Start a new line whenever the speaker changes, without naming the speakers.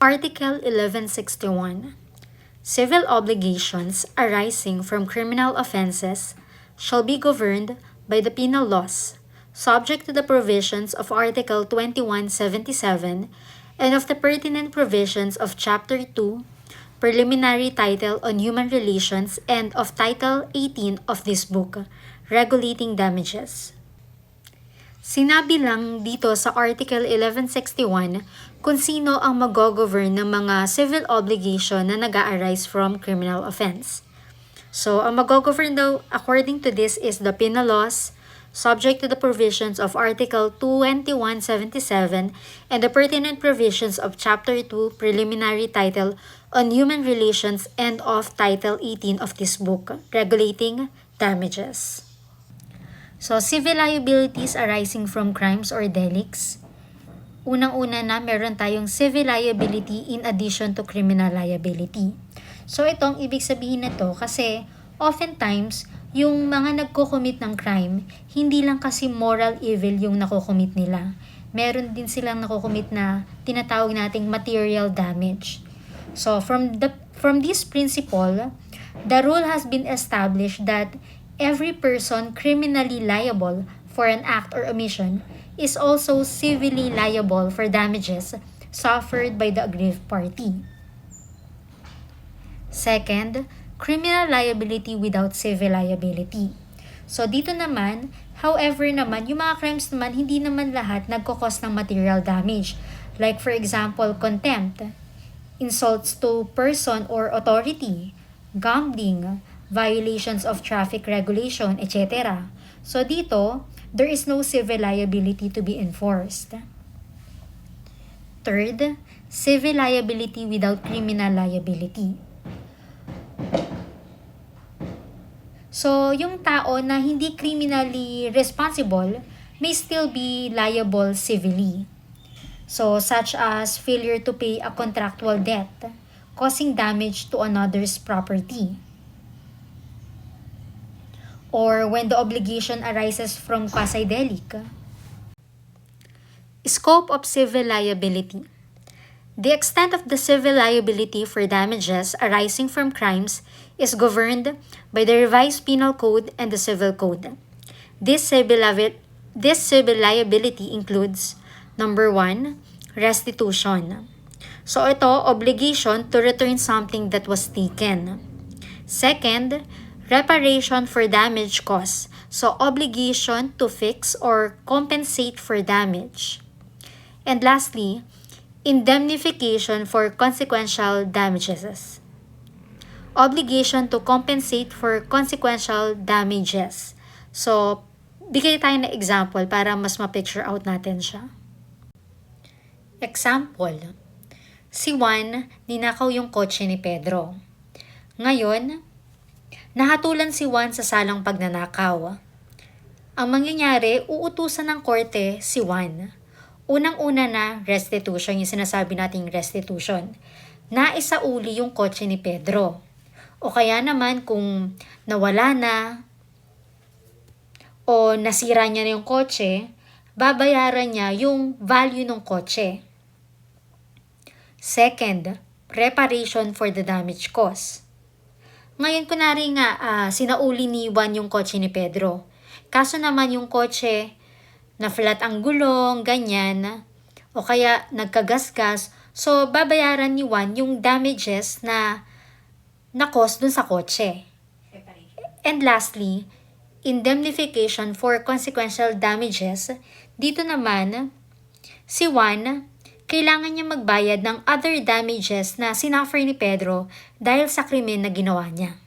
Article 1161. Civil obligations arising from criminal offenses shall be governed by the penal laws, subject to the provisions of Article 2177 and of the pertinent provisions of Chapter 2, Preliminary Title on Human Relations, and of Title 18 of this book, Regulating Damages. Sinabi lang dito sa Article 1161 kung sino ang mag-govern ng mga civil obligation na nag-a-arise from criminal offense. So, ang mag-govern daw according to this is the penal laws, subject to the provisions of Article 2177 and the pertinent provisions of Chapter 2, Preliminary Title on Human Relations, and of Title 18 of this book, Regulating Damages. So, civil liabilities arising from crimes or delicts. Unang-una na, meron tayong civil liability in addition to criminal liability. So, itong ibig sabihin na to kasi oftentimes, yung mga nagko-commit ng crime, hindi lang kasi moral evil yung nako-commit nila. Meron din silang nako-commit na tinatawag nating material damage. So, from this principle, the rule has been established that every person criminally liable for an act or omission is also civilly liable for damages suffered by the aggrieved party. Second, criminal liability without civil liability. So dito naman, however naman, yung mga crimes naman, hindi naman lahat nagkakos ng material damage. Like for example, contempt, insults to person or authority, gambling, violations of traffic regulation, etc. So dito, there is no civil liability to be enforced. Third, civil liability without criminal liability. So, yung tao na hindi criminally responsible may still be liable civilly. So, such as failure to pay a contractual debt, causing damage to another's property, or when the obligation arises from quasi-delict. Scope of civil liability. The extent of the civil liability for damages arising from crimes is governed by the Revised Penal Code and the Civil Code. This civil liability includes, number 1, restitution. So ito, obligation to return something that was taken. Second, reparation for damage caused. So, obligation to fix or compensate for damage. And lastly, indemnification for consequential damages. Obligation to compensate for consequential damages. So, bigay tayo na example para mas ma-picture out natin siya. Example, si Juan ninakaw yung kotse ni Pedro. Ngayon, nahatulan si Juan sa salang pagnanakaw. Ang mangyayari, uutusan ng korte si Juan. Unang-una na restitution, yung sinasabi nating restitution. Naisauli yung kotse ni Pedro. O kaya naman kung nawala na o nasira niya na yung kotse, babayaran niya yung value ng kotse. Second, reparation for the damage caused. Ngayon, kunwari nga, sinauli ni Juan yung kotse ni Pedro. Kaso naman yung kotse, na-flat ang gulong, ganyan, o kaya nagkagasgas, so babayaran ni Juan yung damages na na-cause dun sa kotse. And lastly, indemnification for consequential damages. Dito naman, si Juan, kailangan niya magbayad ng other damages na sinuffer ni Pedro dahil sa krimen na ginawa niya.